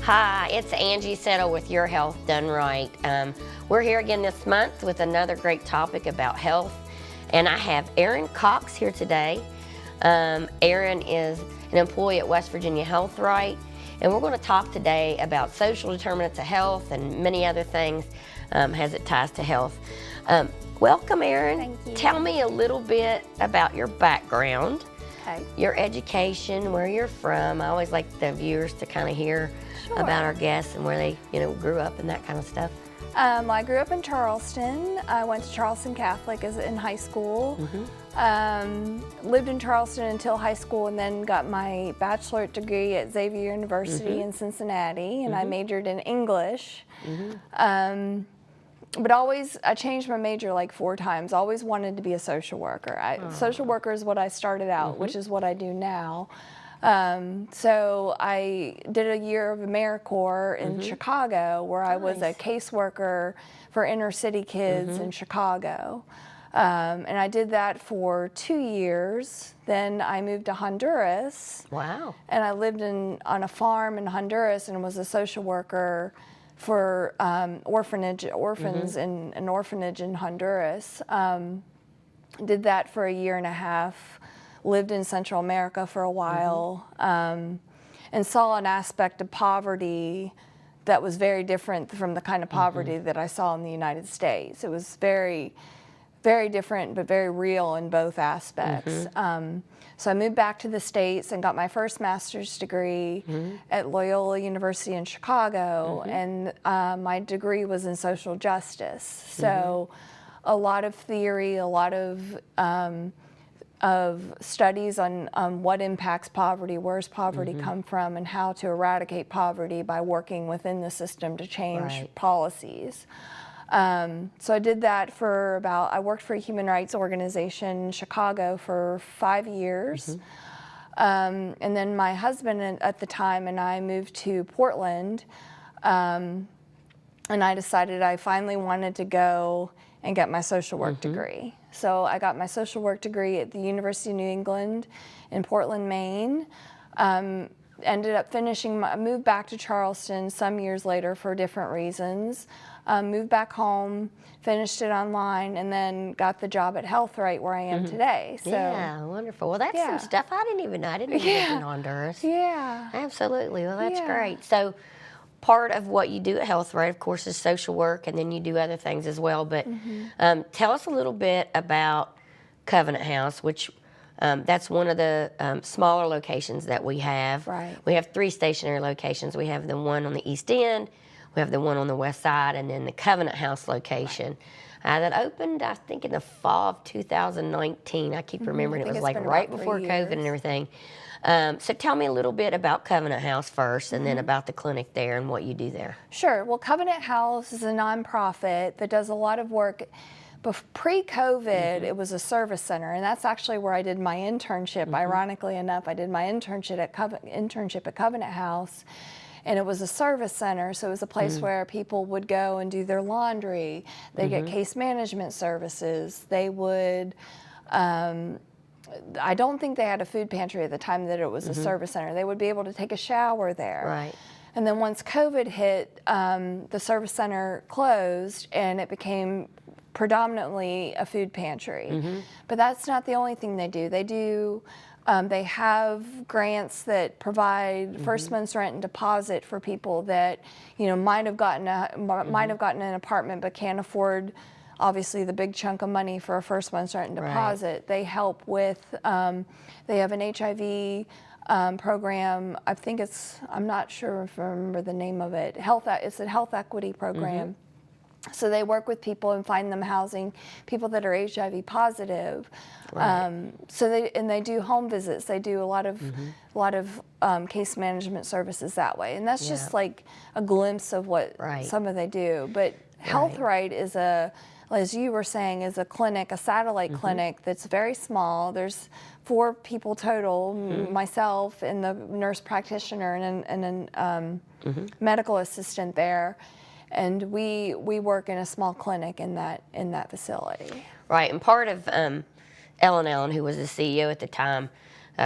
Hi, it's Angie Settle with Your Health Done Right. We're here again this month with another great topic about health, and I have Erin Cox here today. Erin is an employee at West Virginia Health Right, and we're going to talk today about social determinants of health and many other things as it ties to health. Welcome, Erin. Thank you. Tell me a little bit about your background, Okay. your education, where you're from. I always like the viewers to kind of hear about our guests and where they, grew up and that kind of stuff. I grew up in Charleston. I went to Charleston Catholic in high school. Lived in Charleston until high school, and then got my bachelorate degree at Xavier University in Cincinnati, and I majored in English. But I changed my major like 4 times. Always wanted to be a social worker. Social worker is what I started out, which is what I do now. So I did a year of AmeriCorps in Chicago, where I was a caseworker for inner city kids in Chicago. And I did that for 2 years. Then I moved to Honduras. Wow. And I lived on a farm in Honduras and was a social worker for orphans in an orphanage in Honduras. Did that for a year and a half. Lived in Central America for a while, and saw an aspect of poverty that was very different from the kind of poverty that I saw in the United States. It was very, very different, but very real in both aspects. So I moved back to the States and got my first master's degree at Loyola University in Chicago, and my degree was in social justice. So a lot of theory, a lot of studies on what impacts poverty, where's poverty come from, and how to eradicate poverty by working within the system to change policies. So I did that I worked for a human rights organization in Chicago for 5 years. And then my husband at the time and I moved to Portland, and I decided I finally wanted to go and get my social work degree. So I got my social work degree at the University of New England in Portland, Maine. Ended up moved back to Charleston some years later for different reasons. Moved back home, finished it online, and then got the job at Health Right where I am today. So, yeah, wonderful. Well, that's some stuff I didn't even know. I didn't even live in Honduras. Yeah. Absolutely. Well, that's great. So part of what you do at Health Right, of course, is social work, and then you do other things as well. But tell us a little bit about Covenant House, which that's one of the smaller locations that we have. Right. We have 3 stationary locations. We have the one on the East End, we have the one on the West Side, and then the Covenant House location. That opened, I think, in the fall of 2019. I keep remembering it was like right before COVID and everything. So tell me a little bit about Covenant House first, and then about the clinic there and what you do there. Sure. Well, Covenant House is a nonprofit that does a lot of work. Pre-COVID, it was a service center, and that's actually where I did my internship. Ironically enough, I did my internship at Covenant House, and it was a service center, so it was a place where people would go and do their laundry. They get case management services. They would. I don't think they had a food pantry at the time that it was a service center. They would be able to take a shower there. Right. And then once COVID hit, the service center closed, and it became predominantly a food pantry. But that's not the only thing they do. They have grants that provide first month's rent and deposit for people that might have gotten an apartment but can't afford obviously the big chunk of money for a first month's rent and deposit. Right. They help with, they have an HIV program. I think I'm not sure if I remember the name of it. It's a health equity program. So they work with people and find them housing, people that are HIV positive. Right. They do home visits. They do a lot of case management services that way. And that's just like a glimpse of what some of they do. But Health Right is as you were saying, is a clinic, a satellite clinic that's very small. There's 4 people total, myself and the nurse practitioner and a medical assistant there. And we work in a small clinic in that facility. Right, and part of Ellen Allen, who was the CEO at the time,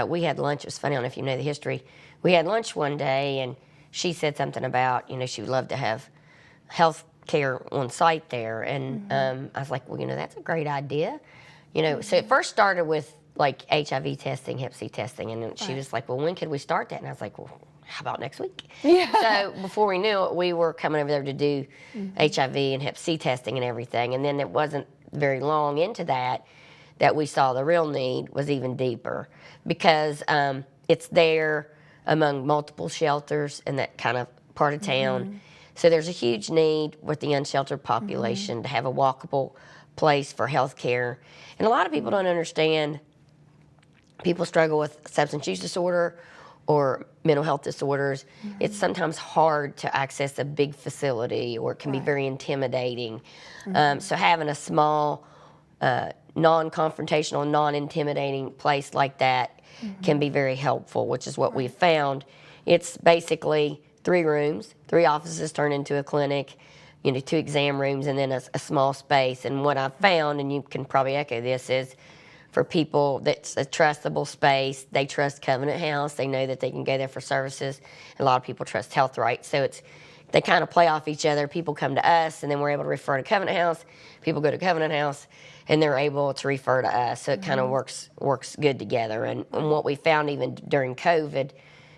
we had lunch. It was funny, I don't know if you know the history. We had lunch one day, and she said something about, she would love to have health care on site there. And I was like, well, that's a great idea. So it first started with like HIV testing, Hep C testing. And then she was like, well, when could we start that? And I was like, well, how about next week? Yeah. So before we knew it, we were coming over there to do HIV and Hep C testing and everything. And then it wasn't very long into that we saw the real need was even deeper, because it's there among multiple shelters in that kind of part of town. So there's a huge need with the unsheltered population to have a walkable place for health care. And a lot of people don't understand, people struggle with substance use disorder or mental health disorders. It's sometimes hard to access a big facility, or it can be very intimidating. So having a small, non-confrontational, non-intimidating place like that can be very helpful, which is what we've found. It's basically 3 rooms, 3 offices turned into a clinic, 2 exam rooms, and then a small space. And what I've found, and you can probably echo this, is for people that's a trustable space. They trust Covenant House. They know that they can go there for services. A lot of people trust Health Right. So they kind of play off each other. People come to us, and then we're able to refer to Covenant House. People go to Covenant House, and they're able to refer to us. So it kind of works good together. And what we found even during COVID,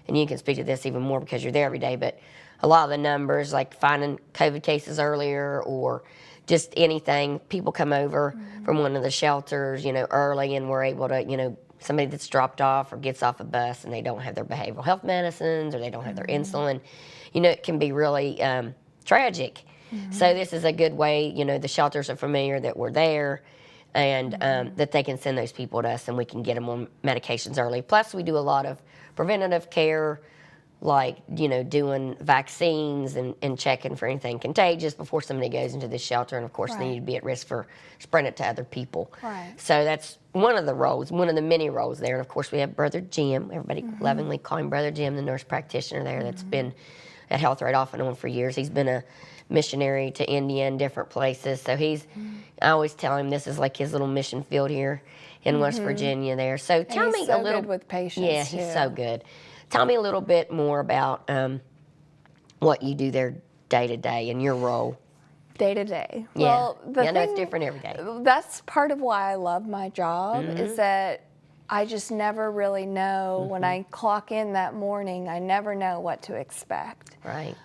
and you can speak to this even more because you're there every day, but a lot of the numbers, like finding COVID cases earlier or just anything, people come over from one of the shelters, early, and we're able to, somebody that's dropped off or gets off a bus and they don't have their behavioral health medicines or they don't have their insulin, it can be really tragic. So this is a good way, the shelters are familiar that we're there, and that they can send those people to us and we can get them on medications early. Plus, we do a lot of preventative care, like, doing vaccines and checking for anything contagious before somebody goes into the shelter. And, of course, they need to be at risk for spreading it to other people. Right. So that's one of the roles, one of the many roles there. And, of course, we have Brother Jim. Everybody lovingly call him Brother Jim, the nurse practitioner there that's been at Health Right off and on for years. He's been a missionary to India and different places. So I always tell him this is like his little mission field here in West Virginia there. So tell me so a little. Good with patients. Yeah, he's so good. Tell me a little bit more about what you do there day to day and your role. Day to day. Yeah. Well, I know it's different every day. That's part of why I love my job, is that I just never really know when I clock in that morning, I never know what to expect. Right.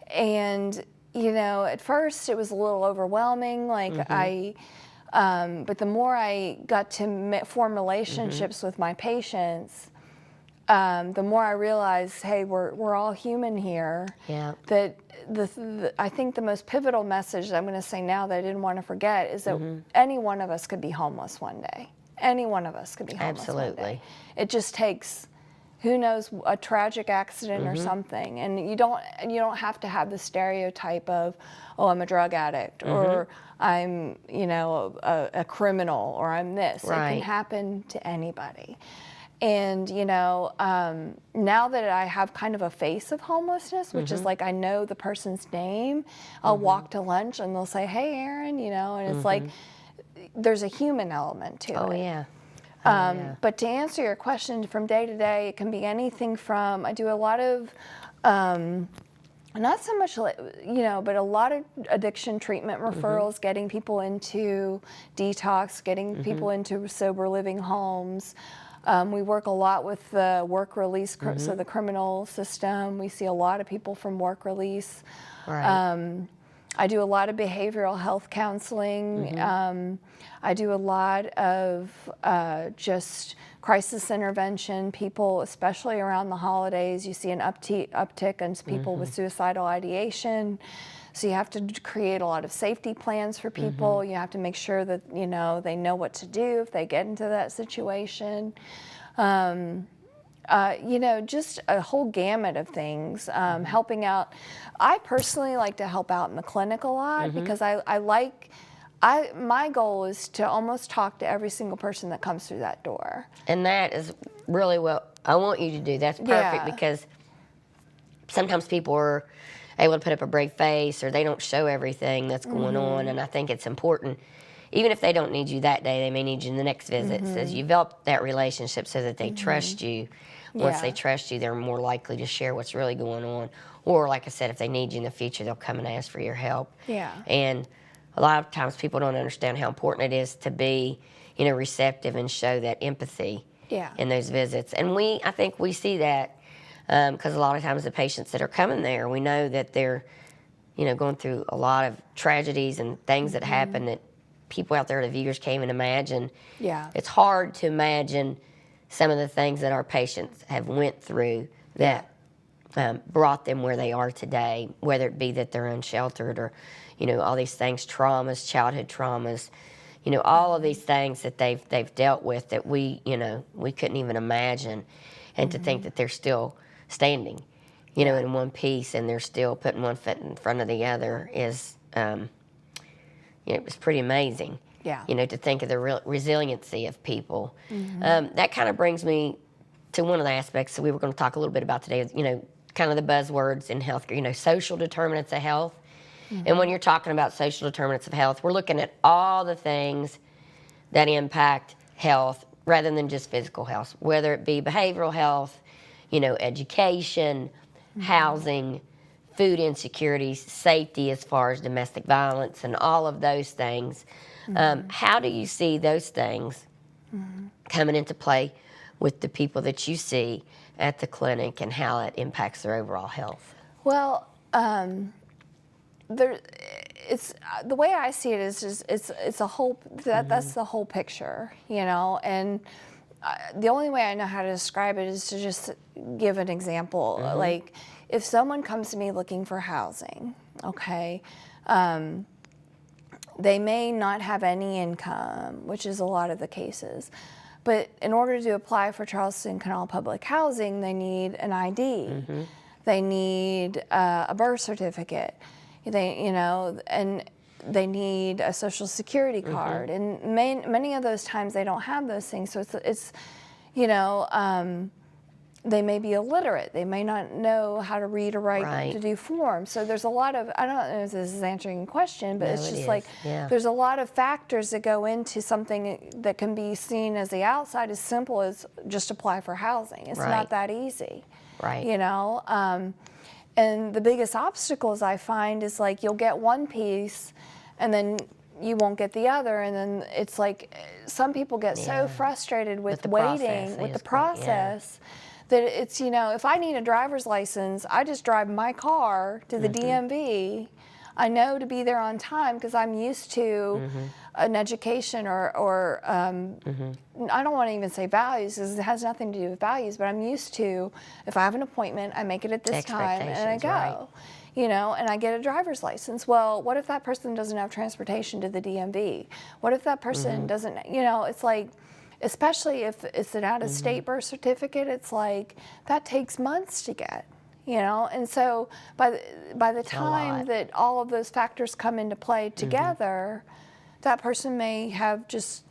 And, at first it was a little overwhelming. Like but the more I got to form relationships with my patients, the more I realized, hey, we're all human here. Yeah. That I think the most pivotal message that I'm going to say now that I didn't want to forget is that any one of us could be homeless one day. Any one of us could be homeless one day. It just takes, who knows, a tragic accident or something, and you don't have to have the stereotype of, oh, I'm a drug addict or I'm a criminal or I'm this. Right. It can happen to anybody. And, now that I have kind of a face of homelessness, which is like I know the person's name, I'll walk to lunch and they'll say, hey, Erin, and it's like there's a human element to it. Oh, yeah. But to answer your question, from day to day, it can be anything from, I do a lot of, not so much, but a lot of addiction treatment referrals, getting people into detox, getting people into sober living homes. We work a lot with the work release, so the criminal system. We see a lot of people from work release. Right. I do a lot of behavioral health counseling. I do a lot of just crisis intervention. People, especially around the holidays, you see an uptick in people with suicidal ideation. So you have to create a lot of safety plans for people. You have to make sure that, they know what to do if they get into that situation. Just a whole gamut of things, helping out. I personally like to help out in the clinic a lot because my goal is to almost talk to every single person that comes through that door. And that is really what I want you to do. That's perfect because sometimes people are able to put up a brave face or they don't show everything that's going on, and I think it's important. Even if they don't need you that day, they may need you in the next visit. So you develop that relationship so that they trust you. Once they Yeah. trust you, they're more likely to share what's really going on. Or, like I said, if they need you in the future, they'll come and ask for your help. Yeah. And a lot of times people don't understand how important it is to be, receptive and show that empathy Yeah. in those visits. And I think we see that because a lot of times the patients that are coming there, we know that they're, going through a lot of tragedies and things that happen that people out there, the viewers, can't even imagine. Yeah. It's hard to imagine some of the things that our patients have went through that brought them where they are today, whether it be that they're unsheltered or, all these things, traumas, childhood traumas, all of these things that they've dealt with that we couldn't even imagine. And to think that they're still standing, in one piece, and they're still putting one foot in front of the other is, it's pretty amazing. Yeah. To think of the resiliency of people. That kind of brings me to one of the aspects that we were going to talk a little bit about today, kind of the buzzwords in healthcare, social determinants of health. And when you're talking about social determinants of health, we're looking at all the things that impact health rather than just physical health, whether it be behavioral health, education, housing, food insecurity, safety as far as domestic violence, and all of those things. How do you see those things coming into play with the people that you see at the clinic and how it impacts their overall health? Well, it's the way I see it is just it's a whole that's the whole picture, and the only way I know how to describe it is to just give an example. Like if someone comes to me looking for housing, okay, they may not have any income, which is a lot of the cases. But in order to apply for Charleston Canal Public Housing, they need an ID. They need a birth certificate. And they need a social security card. And many of those times they don't have those things. So it's they may be illiterate. They may not know how to read or write to do forms. So there's a lot of, I don't know if this is answering your question, but it's just like there's a lot of factors that go into something that can be seen as the outside as simple as just apply for housing. It's not that easy. And the biggest obstacles I find is like you'll get one piece and then you won't get the other, and then it's like some people get so frustrated with waiting, with the process, that it's, if I need a driver's license, I just drive my car to the DMV. I know to be there on time because I'm used to an education or I don't want to even say values because it has nothing to do with values, but I'm used to if I have an appointment, I make it at this time and I go. And I get a driver's license. Well, what if that person doesn't have transportation to the DMV? What if that person doesn't, it's like, especially if it's an out-of-state birth certificate, it's like, that takes months to get, And so by the time that all of those factors come into play together, that person may have just,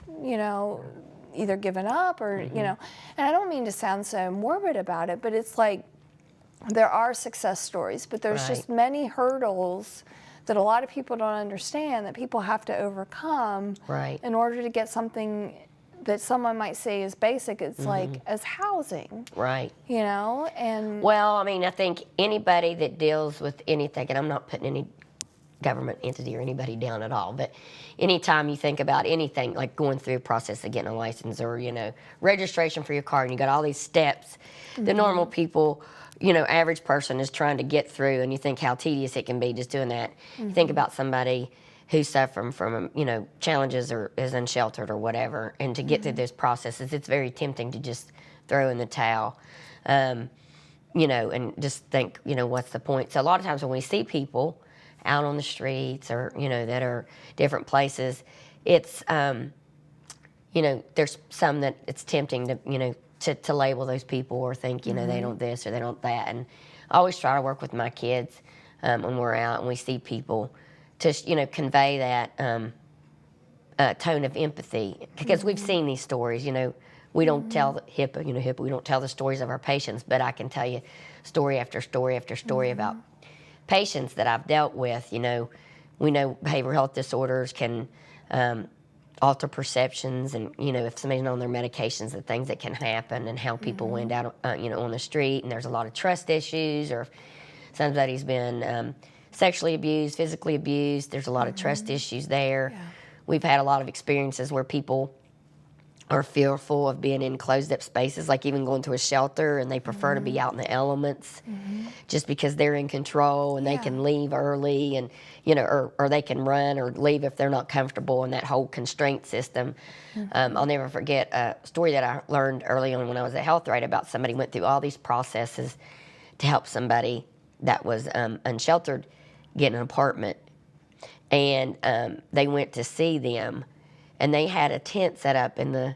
either given up or, and I don't mean to sound so morbid about it, but it's like, there are success stories, but there's just many hurdles that a lot of people don't understand that people have to overcome in order to get something that someone might say is basic. It's like as housing. And well, I mean, I think anybody that deals with anything, and I'm not putting any government entity or anybody down at all, but anytime you think about anything like going through a process of getting a license or, registration for your car, and you got all these steps, the normal people, average person is trying to get through, and you think how tedious it can be just doing that. You think about somebody who's suffering from, challenges or is unsheltered or whatever, and to get through those processes, it's very tempting to just throw in the towel, and just think, what's the point? So a lot of times when we see people out on the streets or, that are different places, it's, there's some that it's tempting to, to label those people or think, they don't this or they don't that. And I always try to work with my kids when we're out and we see people to, convey that tone of empathy. Because we've seen these stories, we don't tell HIPAA, we don't tell the stories of our patients, but I can tell you story after story after story about patients that I've dealt with. We know behavioral health disorders can alter perceptions, and if somebody's on their medications, the things that can happen, and how people went out on the street, and there's a lot of trust issues, or if somebody's been sexually abused, physically abused, there's a lot of trust issues there. Yeah. We've had a lot of experiences where people are fearful of being in closed up spaces, like even going to a shelter, and they prefer to be out in the elements just because they're in control, and they can leave early, and or they can run or leave if they're not comfortable in that whole constraint system. I'll never forget a story that I learned early on when I was at Health Right about somebody went through all these processes to help somebody that was unsheltered get an apartment, and they went to see them, and they had a tent set up in the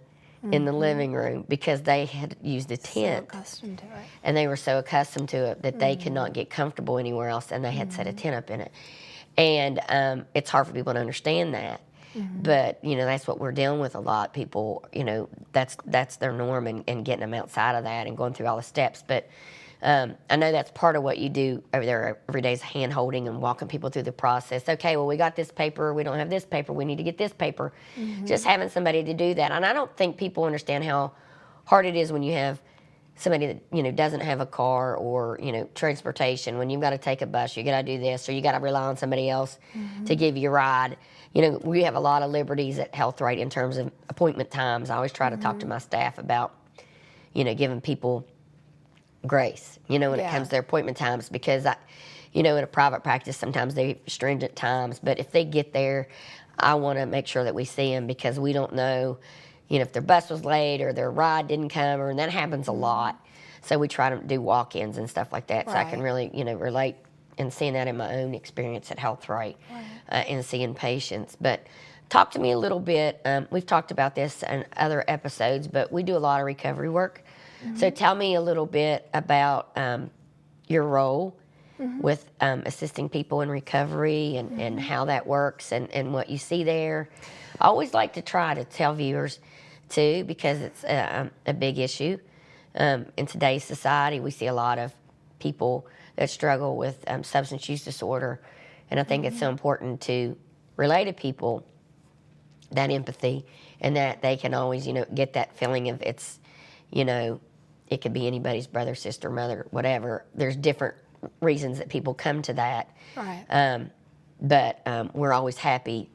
living room because they had used a tent. So accustomed to it. And they were so accustomed to it that they could not get comfortable anywhere else, and they had set a tent up in it. And it's hard for people to understand that. But, that's what we're dealing with a lot. People, that's their norm, and getting them outside of that and going through all the steps. But I know that's part of what you do over there every day is hand-holding and walking people through the process. Okay, well, we got this paper. We don't have this paper. We need to get this paper. Just having somebody to do that. And I don't think people understand how hard it is when you have somebody that, doesn't have a car or, transportation. When you've got to take a bus, you got to do this, or you got to rely on somebody else to give you a ride. We have a lot of liberties at Health Right in terms of appointment times. I always try to talk to my staff about, giving people grace, when it comes to their appointment times, because in a private practice, sometimes they have stringent times, but if they get there, I want to make sure that we see them, because we don't know, if their bus was late or their ride didn't come, and that happens a lot. So we try to do walk-ins and stuff like that, so I can really, relate and seeing that in my own experience at Health Right, and seeing patients. But talk to me a little bit. We've talked about this in other episodes, but we do a lot of recovery work. So tell me a little bit about your role with assisting people in recovery, and how that works, and what you see there. I always like to try to tell viewers, too, because it's a big issue. In today's society, we see a lot of people that struggle with substance use disorder, and I think it's so important to relay to people that empathy, and that they can always, get that feeling of it's, it could be anybody's brother, sister, mother, whatever. There's different reasons that people come to that. Right. But we're always happy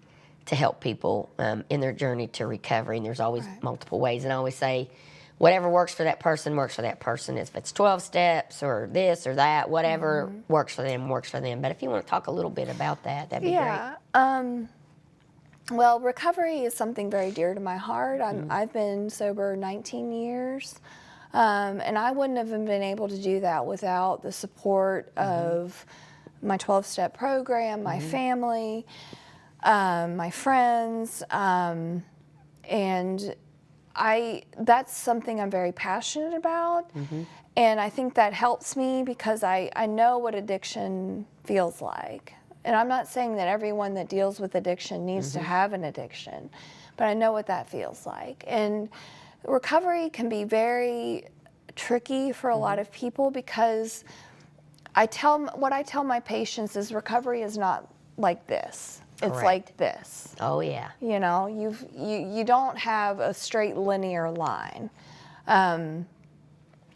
to help people in their journey to recovery, and there's always multiple ways. And I always say, whatever works for that person works for that person. If it's 12 steps or this or that, whatever works for them, works for them. But if you want to talk a little bit about that, that'd be great. Well, recovery is something very dear to my heart. I've been sober 19 years. And I wouldn't have been able to do that without the support of my 12-step program, my family, my friends, and that's something I'm very passionate about. And I think that helps me because I know what addiction feels like. And I'm not saying that everyone that deals with addiction needs to have an addiction, but I know what that feels like. And recovery can be very tricky for a lot of people, because what I tell my patients is recovery is not like this. It's like this. Oh yeah. You don't have a straight linear line. And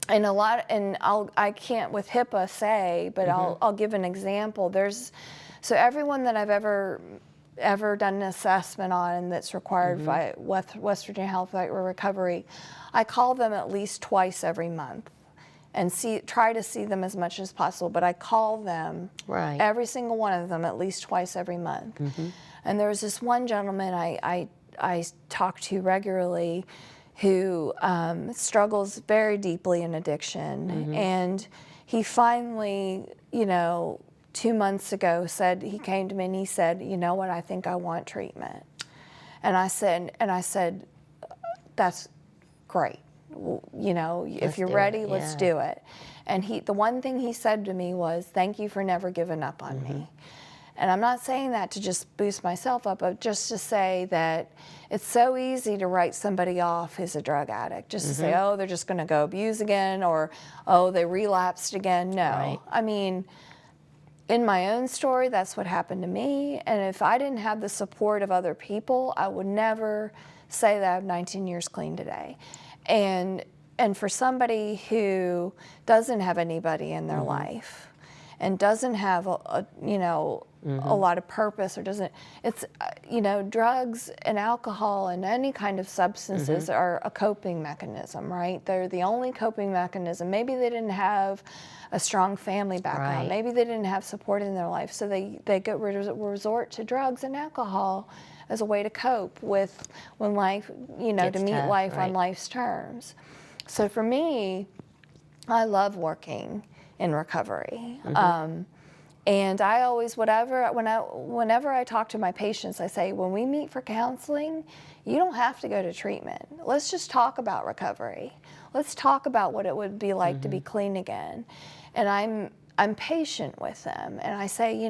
I can't with HIPAA say, but I'll give an example. So everyone that I've ever done an assessment on that's required by West Virginia Health Right Recovery, I call them at least twice every month and try to see them as much as possible. But I call them, every single one of them, at least twice every month. And there was this one gentleman I talk to regularly who struggles very deeply in addiction. And he finally, 2 months ago he came to me and he said, you know what, I think I want treatment. And I said, that's great. If you're ready, let's do it. And the one thing he said to me was, thank you for never giving up on me. And I'm not saying that to just boost myself up, but just to say that it's so easy to write somebody off who's a drug addict, just to say, oh, they're just going to go abuse again, or, oh, they relapsed again. No. I mean, in my own story, that's what happened to me. And if I didn't have the support of other people, I would never say that I have 19 years clean today. And for somebody who doesn't have anybody in their life and doesn't have a lot of purpose, or doesn't, it's, drugs and alcohol and any kind of substances are a coping mechanism, right? They're the only coping mechanism. Maybe they didn't have a strong family background. Maybe they didn't have support in their life, so they resort to drugs and alcohol as a way to cope with when life, to meet life on life's terms. So for me, I love working in recovery. And I always, whenever I talk to my patients, I say, when we meet for counseling, you don't have to go to treatment. Let's just talk about recovery. Let's talk about what it would be like to be clean again. And I'm patient with them, and I say,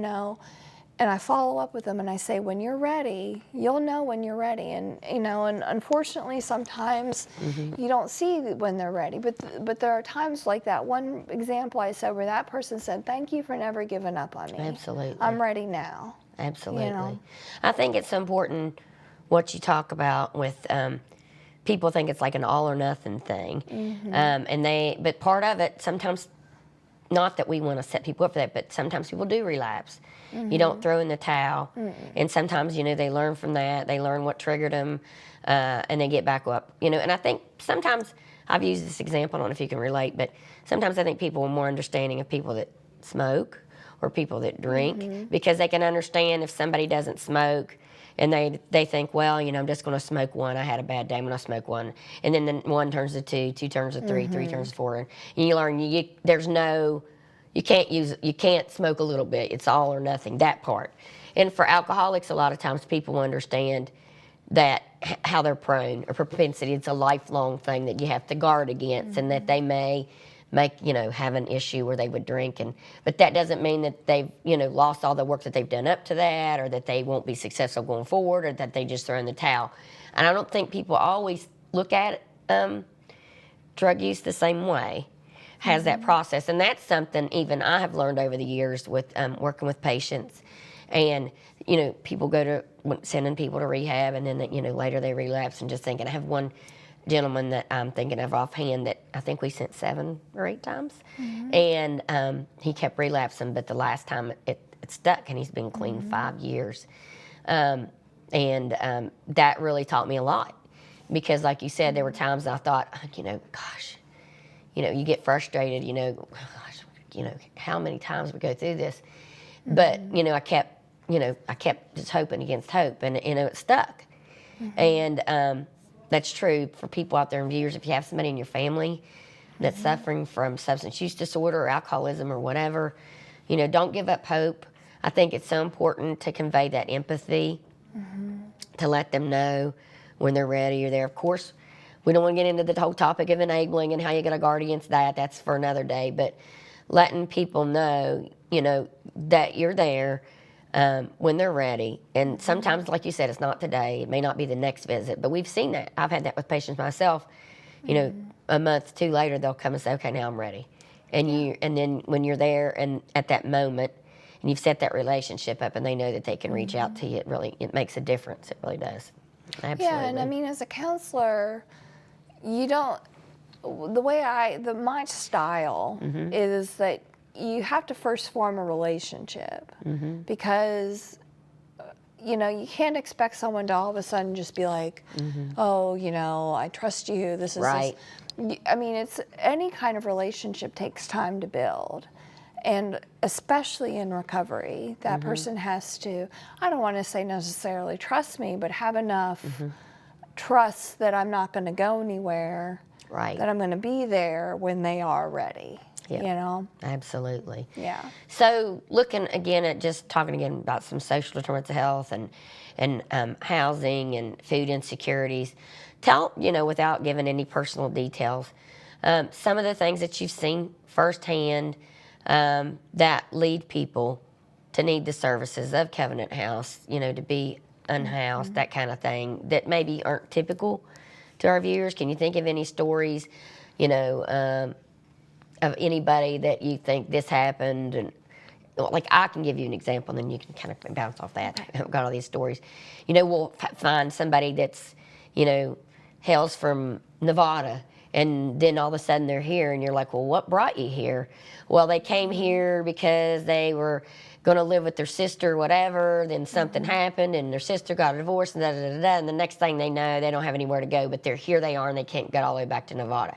and I follow up with them, and I say, when you're ready, you'll know when you're ready. And and unfortunately, sometimes you don't see when they're ready. But there are times like that one example I said where that person said, "Thank you for never giving up on me. Absolutely, I'm ready now." Absolutely. I think it's important what you talk about with people think it's like an all or nothing thing, but part of it sometimes. Not that we want to set people up for that, but sometimes people do relapse. You don't throw in the towel. And sometimes, they learn from that. They learn what triggered them, and they get back up. And I think sometimes, I've used this example, I don't know if you can relate, but sometimes I think people are more understanding of people that smoke or people that drink, because they can understand if somebody doesn't smoke, and they think, well, I'm just going to smoke one. I had a bad day when I smoke one. And then one turns to two, two turns to three, three turns to four. And you learn you can't smoke a little bit. It's all or nothing, that part. And for alcoholics, a lot of times people understand that how they're prone or propensity. It's a lifelong thing that you have to guard against, and that they may have an issue where they would drink, but that doesn't mean that they've, lost all the work that they've done up to that, or that they won't be successful going forward, or that they just throw in the towel. And I don't think people always look at drug use the same way, has that process. And that's something even I have learned over the years with working with patients. And, people sending people to rehab, and then, later they relapse, and just thinking, I have one gentleman that I'm thinking of offhand that I think we sent 7 or 8 times. And he kept relapsing, but the last time it stuck, and he's been clean 5 years. And that really taught me a lot, because like you said, there were times I thought, gosh, you get frustrated, gosh, how many times we go through this. But, I kept just hoping against hope, and, it stuck. And that's true for people out there in viewers. If you have somebody in your family that's suffering from substance use disorder or alcoholism or whatever, don't give up hope. I think it's so important to convey that empathy, to let them know when they're ready or there. Of course, we don't want to get into the whole topic of enabling and how you get a guard against that. That's for another day. But letting people know, that you're there when they're ready. And sometimes, like you said, it's not today. It may not be the next visit. But we've seen that. I've had that with patients myself. A month, 2 later, they'll come and say, okay, now I'm ready. And and then when you're there and at that moment, and you've set that relationship up, and they know that they can reach out to you, it makes a difference. It really does. Absolutely. Yeah, and I mean, as a counselor, my style is that you have to first form a relationship, because you can't expect someone to all of a sudden just be like, oh, I trust you. This is right. I mean, it's any kind of relationship takes time to build. And especially in recovery, that person has to, I don't want to say necessarily trust me, but have enough trust that I'm not going to go anywhere, right, that I'm going to be there when they are ready. Yeah. Absolutely. Yeah. So looking again at just talking again about some social determinants of health and housing and food insecurities, tell, without giving any personal details, some of the things that you've seen firsthand that lead people to need the services of Covenant House, to be unhoused, that kind of thing, that maybe aren't typical to our viewers. Can you think of any stories, of anybody that you think this happened, like I can give you an example, and then you can kind of bounce off that. I've got all these stories. You know, we'll find somebody that's, you know, hails from Nevada, and then all of a sudden they're here, and you're like, well, what brought you here? Well, they came here because they were going to live with their sister or whatever, then something happened, and their sister got a divorce, and and the next thing they know, they don't have anywhere to go, but here they are, and they can't get all the way back to Nevada.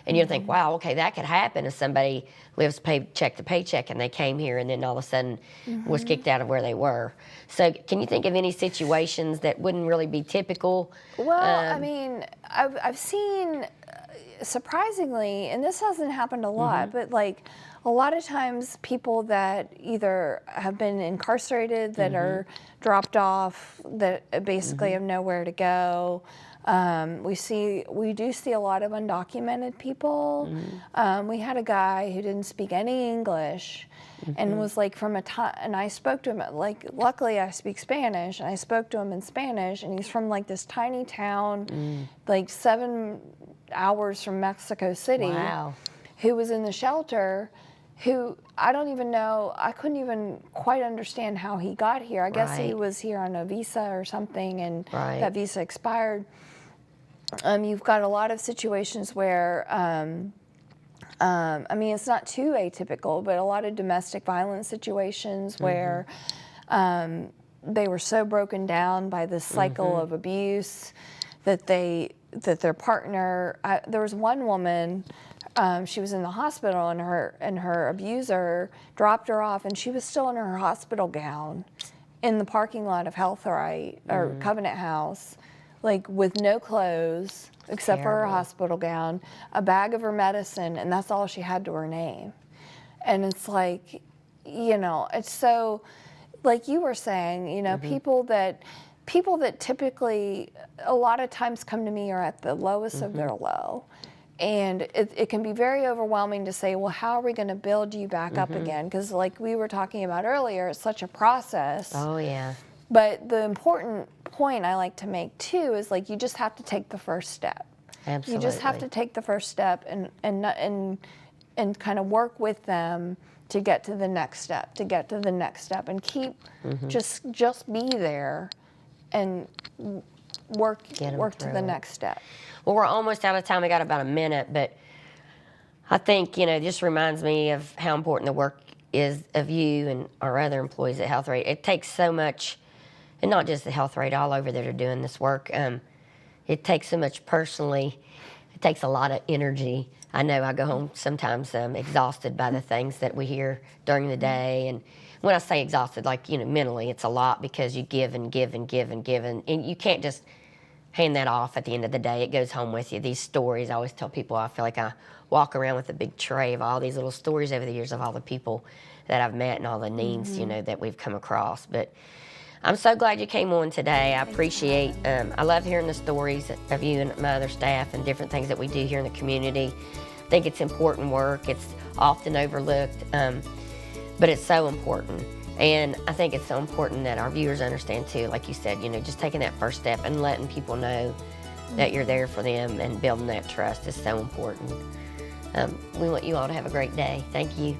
And you think, wow, okay, that could happen if somebody lives paycheck to paycheck and they came here and then all of a sudden was kicked out of where they were. So can you think of any situations that wouldn't really be typical? Well, I mean, I've seen, surprisingly, and this hasn't happened a lot, but like a lot of times people that either have been incarcerated, that are dropped off, that basically have nowhere to go. We do see a lot of undocumented people. We had a guy who didn't speak any English and was like from a time, and I spoke to him, like, luckily I speak Spanish, and I spoke to him in Spanish, and he's from like this tiny town, like 7 hours from Mexico City. Wow. Who was in the shelter, who I don't even know, I couldn't even quite understand how he got here. I guess he was here on a visa or something, and that visa expired. You've got a lot of situations where, I mean, it's not too atypical, but a lot of domestic violence situations where they were so broken down by this cycle of abuse that their partner, there was one woman, she was in the hospital, and her abuser dropped her off, and she was still in her hospital gown in the parking lot of Health Right or Covenant House, like with no clothes except for her hospital gown, a bag of her medicine, and that's all she had to her name. And it's like, you know, it's so, like you were saying, you know, people that typically a lot of times come to me are at the lowest of their low. And it can be very overwhelming to say, well, how are we going to build you back up again? Because like we were talking about earlier, it's such a process. Oh, yeah. But the important point I like to make too is like you just have to take the first step. Absolutely. You just have to take the first step and kind of work with them to get to the next step, and keep just be there and work to the next step. Well, we're almost out of time. We got about a minute, but I think, you know, it just reminds me of how important the work is of you and our other employees at Health Rate. It takes so much, and not just the Health Rate, all over that are doing this work. It takes so much personally. It takes a lot of energy. I know I go home sometimes exhausted by the things that we hear during the day. And when I say exhausted, like, you know, mentally, it's a lot because you give and give and give and give. And you can't just hand that off at the end of the day. It goes home with you. These stories, I always tell people, I feel like I walk around with a big tray of all these little stories over the years of all the people that I've met and all the needs, you know, that we've come across. But I'm so glad you came on today. I appreciate, I love hearing the stories of you and my other staff and different things that we do here in the community. I think it's important work. It's often overlooked, but it's so important. And I think it's so important that our viewers understand too, like you said, you know, just taking that first step and letting people know that you're there for them and building that trust is so important. We want you all to have a great day. Thank you.